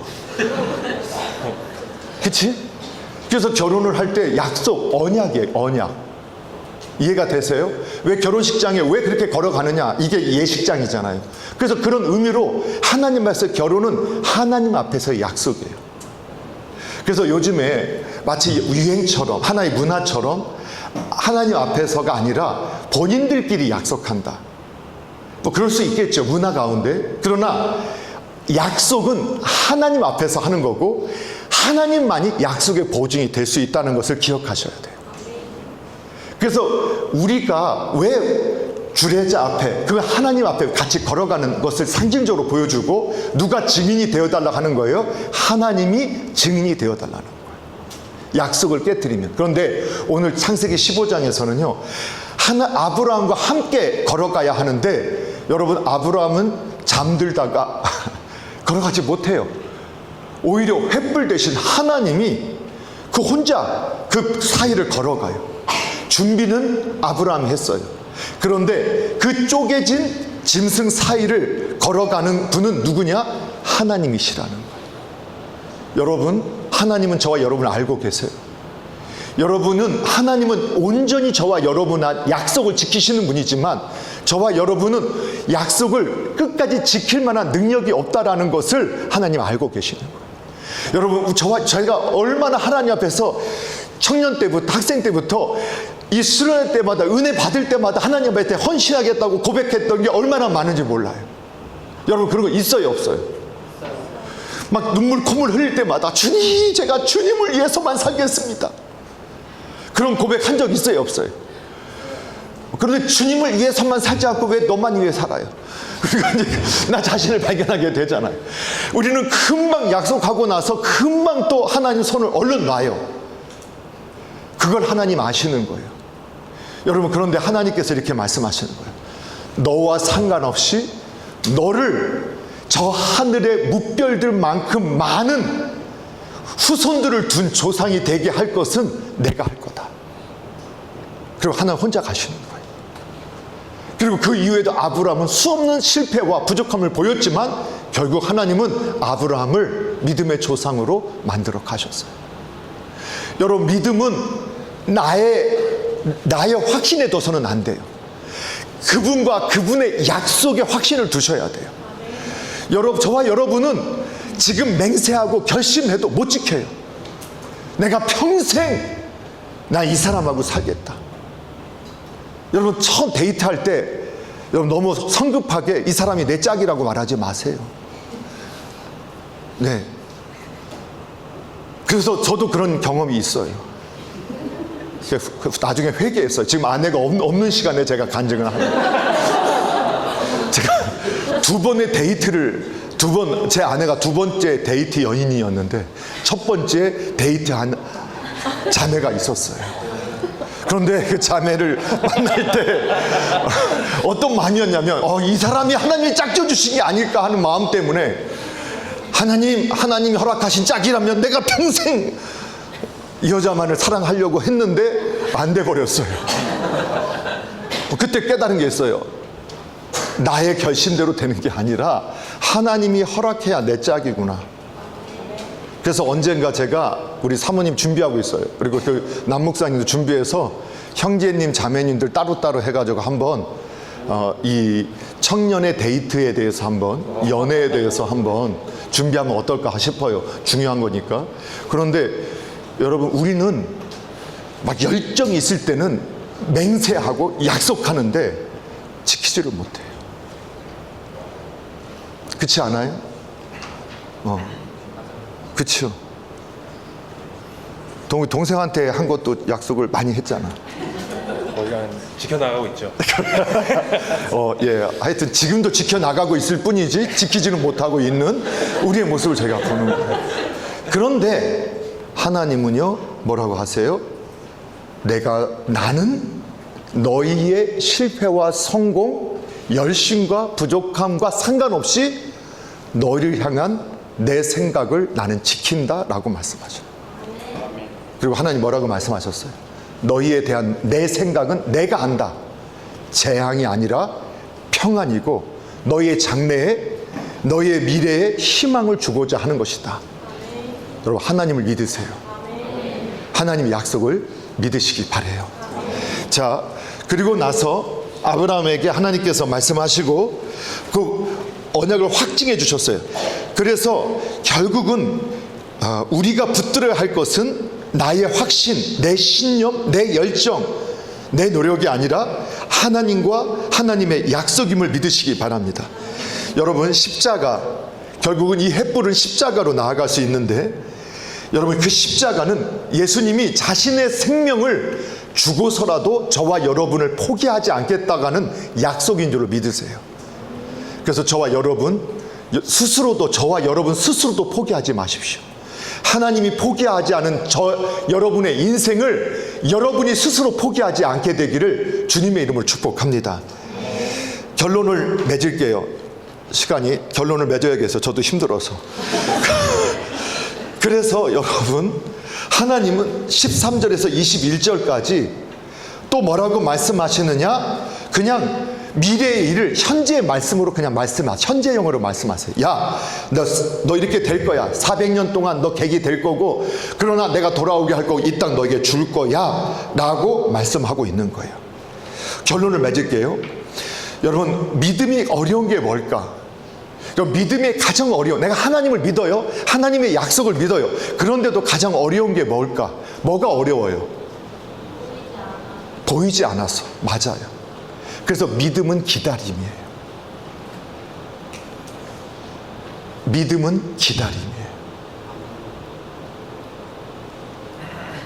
그치? 그래서 결혼을 할 때 약속, 언약이에요. 언약. 이해가 되세요? 왜 결혼식장에 왜 그렇게 걸어가느냐? 이게 예식장이잖아요. 그래서 그런 의미로 하나님 앞에서 결혼은 하나님 앞에서의 약속이에요. 그래서 요즘에 마치 유행처럼 하나의 문화처럼 하나님 앞에서가 아니라 본인들끼리 약속한다. 뭐 그럴 수 있겠죠. 문화 가운데. 그러나 약속은 하나님 앞에서 하는 거고 하나님만이 약속의 보증이 될 수 있다는 것을 기억하셔야 돼요. 그래서 우리가 왜 주례자 앞에 그 하나님 앞에 같이 걸어가는 것을 상징적으로 보여주고 누가 증인이 되어달라고 하는 거예요? 하나님이 증인이 되어달라는 거예요. 약속을 깨뜨리면. 그런데 오늘 창세기 15장에서는요 아브라함과 함께 걸어가야 하는데 여러분 아브라함은 잠들다가 걸어가지 못해요. 오히려 횃불 대신 하나님이 그 혼자 그 사이를 걸어가요. 준비는 아브라함이 했어요. 그런데 그 쪼개진 짐승 사이를 걸어가는 분은 누구냐? 하나님이시라는 거예요. 여러분, 하나님은 저와 여러분을 알고 계세요. 하나님은 온전히 저와 여러분의 약속을 지키시는 분이지만 저와 여러분은 약속을 끝까지 지킬 만한 능력이 없다라는 것을 하나님 알고 계시는 거예요. 여러분, 저희가 얼마나 하나님 앞에서 청년 때부터 학생 때부터 이 수련회 때마다 은혜 받을 때마다 하나님 앞에 헌신하겠다고 고백했던 게 얼마나 많은지 몰라요. 여러분 그런 거 있어요 없어요? 막 눈물 콧물 흘릴 때마다 주님 제가 주님을 위해서만 살겠습니다. 그런 고백한 적 있어요 없어요? 그런데 주님을 위해서만 살지 않고 왜 너만 위해 살아요? 그러니까 나 자신을 발견하게 되잖아요. 우리는 금방 약속하고 나서 금방 또 하나님 손을 얼른 놔요. 그걸 하나님 아시는 거예요. 여러분 그런데 하나님께서 이렇게 말씀하시는 거예요. 너와 상관없이 너를 저 하늘의 뭇별들만큼 많은 후손들을 둔 조상이 되게 할 것은 내가 할 거다. 그리고 하나님 혼자 가시는 거예요. 그리고 그 이후에도 아브라함은 수없는 실패와 부족함을 보였지만 결국 하나님은 아브라함을 믿음의 조상으로 만들어 가셨어요. 여러분, 믿음은 나의 확신에 둬서는 안 돼요. 그분과 그분의 약속에 확신을 두셔야 돼요. 저와 여러분은 지금 맹세하고 결심해도 못 지켜요. 내가 평생 나 이 사람하고 살겠다. 여러분, 처음 데이트할 때 여러분 너무 성급하게 이 사람이 내 짝이라고 말하지 마세요. 네. 그래서 저도 그런 경험이 있어요. 나중에 회개했어요. 지금 아내가 없는 시간에 제가 간증을 합니다. 제가 제 아내가 두 번째 데이트 연인이었는데 첫 번째 데이트한 자매가 있었어요. 그런데 그 자매를 만날 때 어떤 마음이었냐면 이 사람이 하나님이 짝져 주신 게 아닐까 하는 마음 때문에 하나님이 허락하신 짝이라면 내가 평생 이 여자만을 사랑하려고 했는데 안 돼 버렸어요. 그때 깨달은 게 있어요. 나의 결심대로 되는 게 아니라 하나님이 허락해야 내 짝이구나. 그래서 언젠가 제가 우리 사모님 준비하고 있어요. 그리고 그 남목사님도 준비해서 형제님 자매님들 따로따로 해가지고 한번 이 청년의 데이트에 대해서 한번, 연애에 대해서 한번 준비하면 어떨까 싶어요. 중요한 거니까. 그런데 여러분, 우리는 막 열정이 있을 때는 맹세하고 약속하는데 지키지를 못해요. 그렇지 않아요? 그렇죠. 동생한테 한 것도 약속을 많이 했잖아. 거의 지켜나가고 있죠. 예. 하여튼 지금도 지켜나가고 있을 뿐이지 지키지는 못하고 있는 우리의 모습을 제가 보는 거예요. 그런데 하나님은요, 뭐라고 하세요? 나는 너희의 실패와 성공, 열심과 부족함과 상관없이 너희를 향한 내 생각을 나는 지킨다라고 말씀하셔요. 그리고 하나님 뭐라고 말씀하셨어요? 너희에 대한 내 생각은 내가 안다. 재앙이 아니라 평안이고 너희의 장래에, 너희의 미래에 희망을 주고자 하는 것이다. 여러분, 하나님을 믿으세요. 하나님의 약속을 믿으시기 바라요. 자, 그리고 나서 아브라함에게 하나님께서 말씀하시고 그 언약을 확증해 주셨어요. 그래서 결국은 우리가 붙들어야 할 것은 나의 확신, 내 신념, 내 열정, 내 노력이 아니라 하나님과 하나님의 약속임을 믿으시기 바랍니다. 여러분, 십자가, 결국은 이 횃불은 십자가로 나아갈 수 있는데, 여러분, 그 십자가는 예수님이 자신의 생명을 주고서라도 저와 여러분을 포기하지 않겠다가는 약속인 줄로 믿으세요. 그래서 저와 여러분 스스로도 포기하지 마십시오. 하나님이 포기하지 않은 여러분의 인생을 여러분이 스스로 포기하지 않게 되기를 주님의 이름으로 축복합니다. 결론을 맺을게요. 결론을 맺어야겠어요. 저도 힘들어서. 그래서 여러분, 하나님은 13절에서 21절까지 또 뭐라고 말씀하시느냐? 그냥 미래의 일을 현재의 말씀으로 그냥 현재형으로 말씀하세요. 야, 너 이렇게 될 거야. 400년 동안 너 객이 될 거고, 그러나 내가 돌아오게 할 거고 이 땅 너에게 줄 거야 라고 말씀하고 있는 거예요. 결론을 맺을게요. 여러분, 믿음이 어려운 게 뭘까? 믿음이 가장 어려워. 내가 하나님을 믿어요. 하나님의 약속을 믿어요. 그런데도 가장 어려운 게 뭘까? 뭐가 어려워요? 보이지 않아서. 맞아요. 그래서 믿음은 기다림이에요. 믿음은 기다림이에요.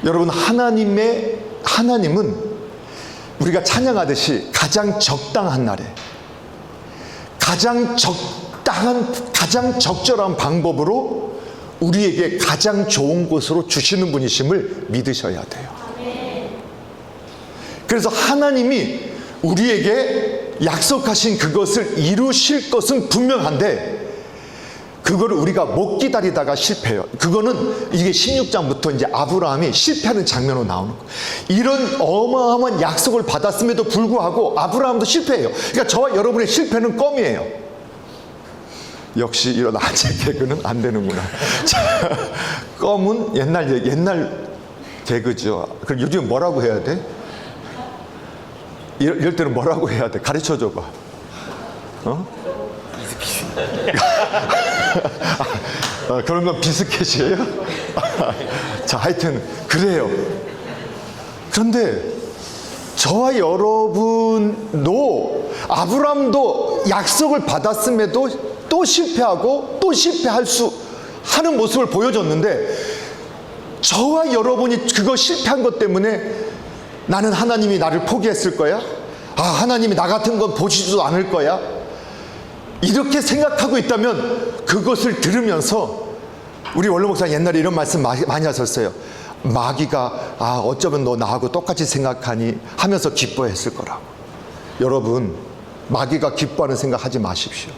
여러분, 하나님은 우리가 찬양하듯이 가장 적당한 날에 가장 적절한 방법으로 우리에게 가장 좋은 곳으로 주시는 분이심을 믿으셔야 돼요. 그래서 하나님이 우리에게 약속하신 그것을 이루실 것은 분명한데, 그거를 우리가 못 기다리다가 실패해요. 그거는 이게 16장부터 이제 아브라함이 실패하는 장면으로 나오는 거예요. 이런 어마어마한 약속을 받았음에도 불구하고 아브라함도 실패해요. 그러니까 저와 여러분의 실패는 껌이에요. 역시 이런 아재 개그는 안 되는구나. 자, 껌은 옛날 개그죠. 그럼 요즘 뭐라고 해야 돼? 이럴 때는 뭐라고 해야 돼? 가르쳐 줘봐. 그런 건 비스켓이에요? 자, 하여튼 그래요. 그런데 저와 여러분도 아브라함도 약속을 받았음에도 또 실패하고 또 실패할 수 하는 모습을 보여줬는데, 저와 여러분이 그거 실패한 것 때문에 나는 하나님이 나를 포기했을 거야? 아, 하나님이 나 같은 건 보시지도 않을 거야? 이렇게 생각하고 있다면 그것을 들으면서 우리 원로 목사 옛날에 이런 말씀 많이 하셨어요. 마귀가 어쩌면 너 나하고 똑같이 생각하니 하면서 기뻐했을 거라고. 여러분, 마귀가 기뻐하는 생각 하지 마십시오.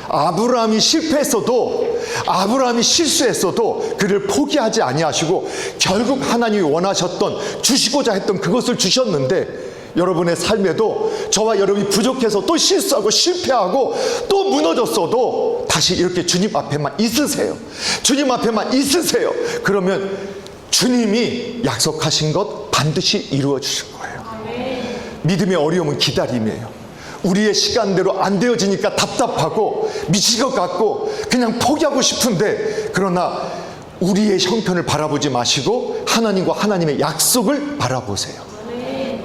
아브라함이 실패했어도, 아브라함이 실수했어도 그를 포기하지 아니하시고 결국 하나님이 원하셨던, 주시고자 했던 그것을 주셨는데, 여러분의 삶에도 저와 여러분이 부족해서 또 실수하고 실패하고 또 무너졌어도 다시 이렇게 주님 앞에만 있으세요. 주님 앞에만 있으세요. 그러면 주님이 약속하신 것 반드시 이루어 주실 거예요. 믿음의 어려움은 기다림이에요. 우리의 시간대로 안 되어지니까 답답하고 미칠 것 같고 그냥 포기하고 싶은데, 그러나 우리의 형편을 바라보지 마시고 하나님과 하나님의 약속을 바라보세요.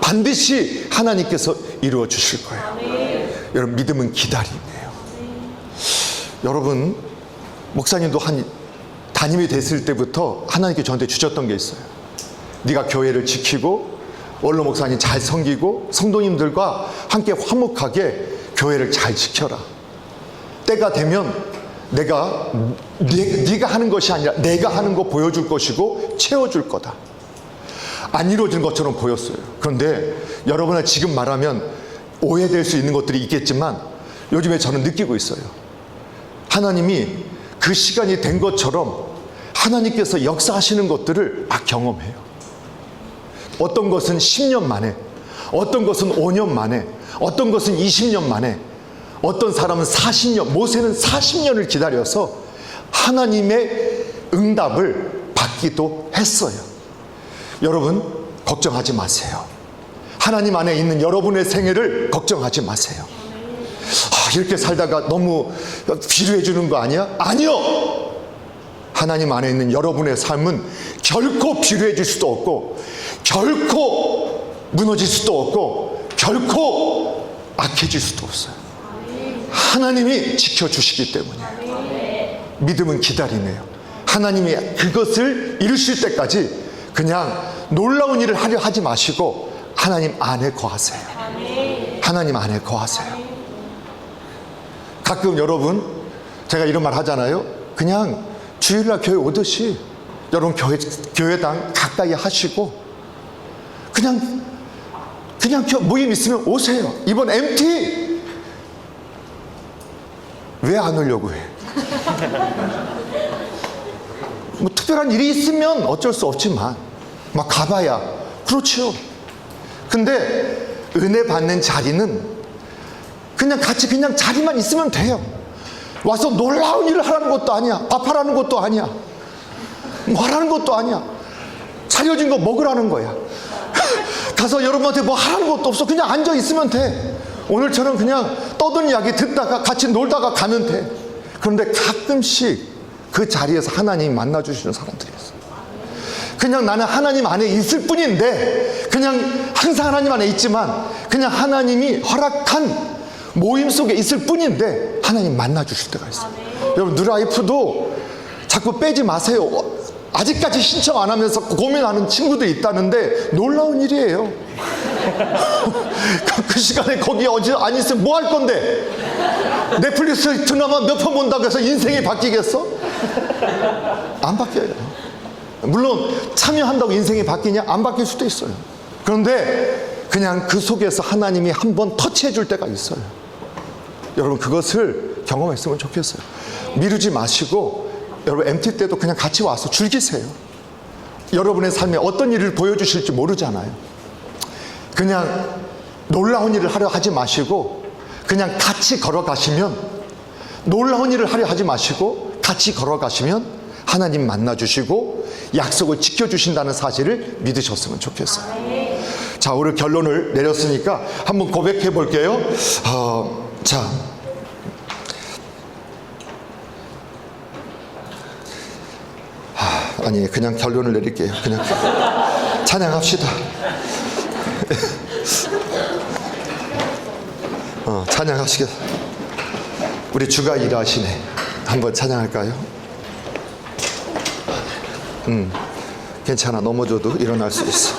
반드시 하나님께서 이루어 주실 거예요. 여러분, 믿음은 기다림이에요. 여러분, 목사님도 담임이 됐을 때부터 하나님께 저한테 주셨던 게 있어요. 네가 교회를 지키고 원로 목사님 잘 섬기고 성도님들과 함께 화목하게 교회를 잘 지켜라. 때가 되면 네가 하는 것이 아니라 내가 하는 거 보여줄 것이고 채워줄 거다. 안 이루어진 것처럼 보였어요. 그런데 여러분은 지금 말하면 오해될 수 있는 것들이 있겠지만 요즘에 저는 느끼고 있어요. 하나님이 그 시간이 된 것처럼 하나님께서 역사하시는 것들을 막 경험해요. 어떤 것은 10년 만에, 어떤 것은 5년 만에, 어떤 것은 20년 만에, 어떤 사람은 40년, 모세는 40년을 기다려서 하나님의 응답을 받기도 했어요. 여러분, 걱정하지 마세요. 하나님 안에 있는 여러분의 생애를 걱정하지 마세요. 이렇게 살다가 너무 비료해 주는 거 아니야? 아니요! 하나님 안에 있는 여러분의 삶은 결코 비료해 줄 수도 없고, 결코 무너질 수도 없고, 결코 악해질 수도 없어요. 하나님이 지켜주시기 때문에. 믿음은 기다리네요. 하나님이 그것을 이루실 때까지 그냥 놀라운 일을 하려 하지 마시고 하나님 안에 거하세요. 하나님 안에 거하세요. 가끔 여러분, 제가 이런 말 하잖아요. 그냥 주일날 교회 오듯이 여러분 교회당 가까이 하시고 그냥 모임 있으면 오세요. 이번 MT 왜 안 오려고 해? 뭐 특별한 일이 있으면 어쩔 수 없지만 막 가봐야 그렇죠. 근데 은혜 받는 자리는 그냥 같이 그냥 자리만 있으면 돼요. 와서 놀라운 일을 하라는 것도 아니야. 밥하라는 것도 아니야. 뭐 하라는 것도 아니야. 차려진 거 먹으라는 거야. 가서 여러분한테 뭐 하라는 것도 없어. 그냥 앉아 있으면 돼. 오늘처럼 그냥 떠드는 이야기 듣다가 같이 놀다가 가면 돼. 그런데 가끔씩 그 자리에서 하나님이 만나주시는 사람들이 있어요. 그냥 나는 하나님 안에 있을 뿐인데, 그냥 항상 하나님 안에 있지만 그냥 하나님이 허락한 모임 속에 있을 뿐인데 하나님 만나주실 때가 있어요. 여러분, 누라이프도 자꾸 빼지 마세요. 아직까지 신청 안 하면서 고민하는 친구들이 있다는데 놀라운 일이에요. 그 시간에 거기 안 있으면 뭐 할 건데? 넷플릭스 드라마 몇 편 본다고 해서 인생이 바뀌겠어? 안 바뀌어요. 물론 참여한다고 인생이 바뀌냐? 안 바뀔 수도 있어요. 그런데 그냥 그 속에서 하나님이 한번 터치해 줄 때가 있어요. 여러분, 그것을 경험했으면 좋겠어요. 미루지 마시고 여러분 MT 때도 그냥 같이 와서 즐기세요. 여러분의 삶에 어떤 일을 보여주실지 모르잖아요. 그냥 놀라운 일을 하려 하지 마시고 그냥 같이 걸어가시면, 놀라운 일을 하려 하지 마시고 같이 걸어가시면 하나님 만나주시고 약속을 지켜주신다는 사실을 믿으셨으면 좋겠어요. 자, 오늘 결론을 내렸으니까 한번 고백해 볼게요. 자, 아니, 그냥 결론을 내릴게요. 그냥 찬양합시다. 찬양하시겠. 우리 주가 일하시네. 한번 찬양할까요? 괜찮아. 넘어져도 일어날 수 있어.